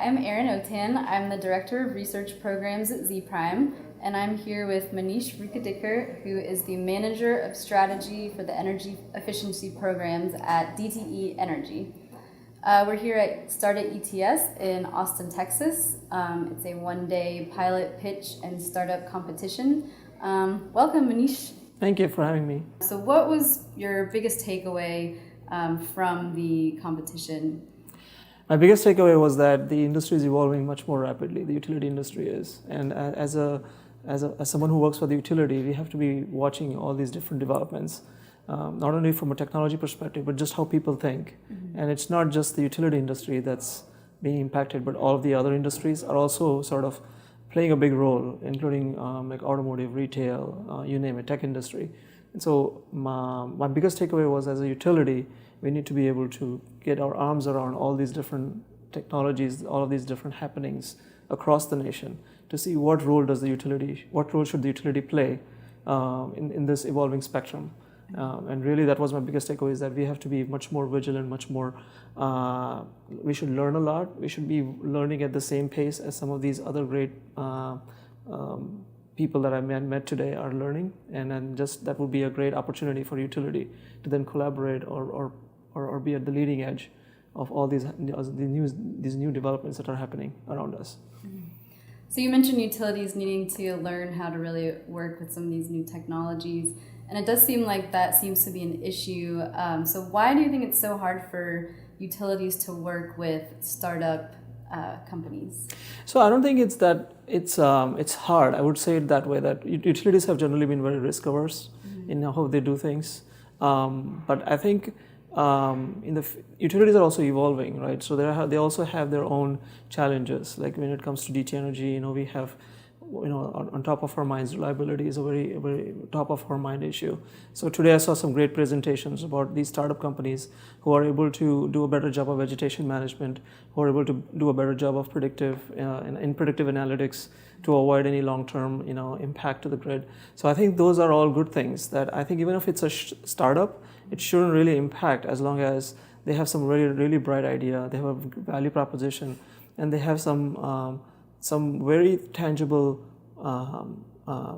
I'm Erin Otan. I'm the Director of Research Programs at Z Prime, and I'm here with Manish Rukadikar, who is the Manager of Strategy for the Energy Efficiency Programs at DTE Energy. We're here at Start at ETS in Austin, Texas. It's a one-day pilot pitch and startup competition. Welcome, Manish. Thank you for having me. So what was your biggest takeaway from the competition? My biggest takeaway was that the industry is evolving much more rapidly. The utility industry is, and as someone who works for the utility, we have to be watching all these different developments, not only from a technology perspective, but just how people think. Mm-hmm. And it's not just the utility industry that's being impacted, but all of the other industries are also sort of playing a big role, including like automotive, retail, you name it, tech industry. And so my biggest takeaway was, as a utility, we need to be able to get our arms around all these different technologies, all of these different happenings across the nation, to see what role should the utility play in this evolving spectrum. And really, that was my biggest takeaway, is that we have to be much more vigilant, much more, we should learn a lot. We should be learning at the same pace as some of these other great people that I met today are learning. And then just that would be a great opportunity for utility to then collaborate or be at the leading edge of all these new developments that are happening around us. Mm-hmm. So you mentioned utilities needing to learn how to really work with some of these new technologies, and it does seem like that seems to be an issue. So why do you think it's so hard for utilities to work with startup companies? So I don't think it's that it's hard. I would say it that way, that utilities have generally been very risk averse mm-hmm. in how they do things. But I think utilities are also evolving, right? So they also have their own challenges. Like when it comes to DTE Energy, we have, on top of our minds, reliability is a very top of our mind issue. So today I saw some great presentations about these startup companies who are able to do a better job of vegetation management, who are able to do a better job of predictive analytics to avoid any long-term, impact to the grid. So I think those are all good things that I think even if it's a startup, it shouldn't really impact, as long as they have some really, really bright idea, they have a value proposition, and they have some very tangible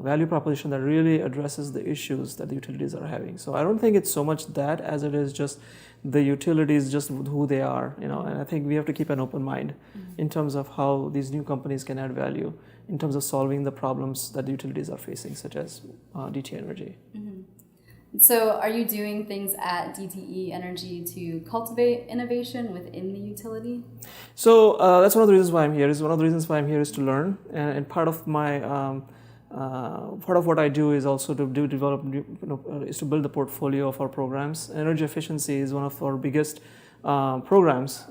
value proposition that really addresses the issues that the utilities are having. So I don't think it's so much that as it is just the utilities, just who they are, and I think we have to keep an open mind mm-hmm. in terms of how these new companies can add value in terms of solving the problems that the utilities are facing, such as DTE Energy. Mm-hmm. So are you doing things at DTE Energy to cultivate innovation within the utility? So that's one of the reasons why I'm here. One of the reasons why I'm here is to learn, and part of my part of what I do is also to develop, is to build the portfolio of our programs. Energy efficiency is one of our biggest programs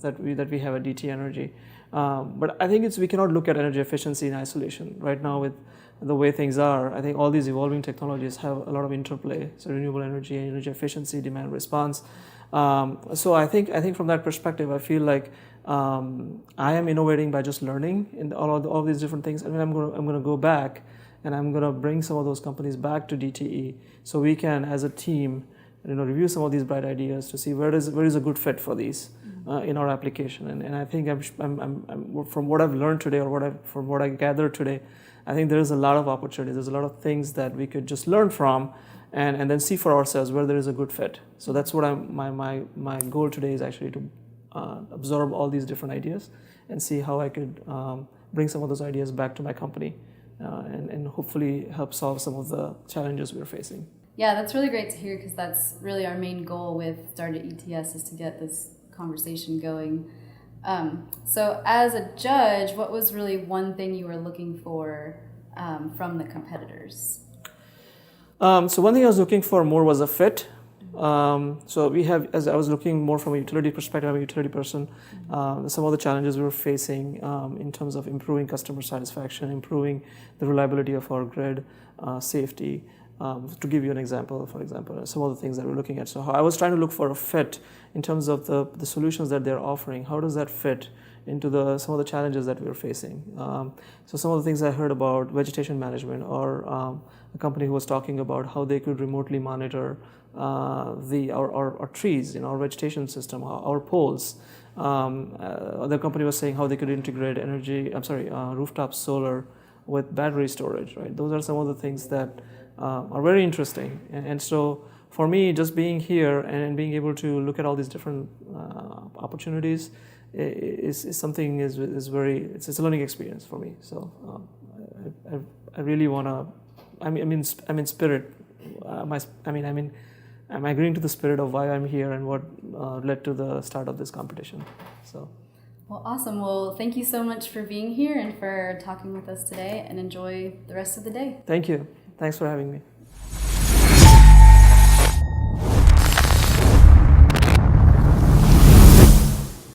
that we have at DTE Energy. But I think we cannot look at energy efficiency in isolation right now with the way things are. I think all these evolving technologies have a lot of interplay. So renewable energy, energy efficiency, demand response. So I think from that perspective, I feel like I am innovating by just learning in all these different things. I mean, I'm going to go back and I'm going to bring some of those companies back to DTE, so we can, as a team, review some of these bright ideas to see where is a good fit for these in our application. And I think I'm from what I've learned today, or from what I gathered today, I think there is a lot of opportunities. There's a lot of things that we could just learn from, and then see for ourselves where there is a good fit. So that's what my goal today is, actually to absorb all these different ideas and see how I could bring some of those ideas back to my company and hopefully help solve some of the challenges we're facing. Yeah, that's really great to hear, because that's really our main goal with Start at ETS, is to get this conversation going. So as a judge, what was really one thing you were looking for from the competitors? So one thing I was looking for more was a fit. So we have, as I was looking more from a utility perspective, I'm a utility person, some of the challenges we were facing in terms of improving customer satisfaction, improving the reliability of our grid, safety. To give you an example, some of the things that we're looking at. So I was trying to look for a fit in terms of the solutions that they're offering. How does that fit into some of the challenges that we're facing? So some of the things I heard about vegetation management, or a company who was talking about how they could remotely monitor our trees, our vegetation system, our poles, Other company was saying how they could integrate rooftop solar with battery storage, right? Those are some of the things that are very interesting. And so for me, just being here and being able to look at all these different opportunities is something is very, it's a learning experience for me. So I really want to, I'm in spirit. I'm agreeing to the spirit of why I'm here and what led to the start of this competition. So. Well, awesome. Well, thank you so much for being here and for talking with us today, and enjoy the rest of the day. Thank you. Thanks for having me.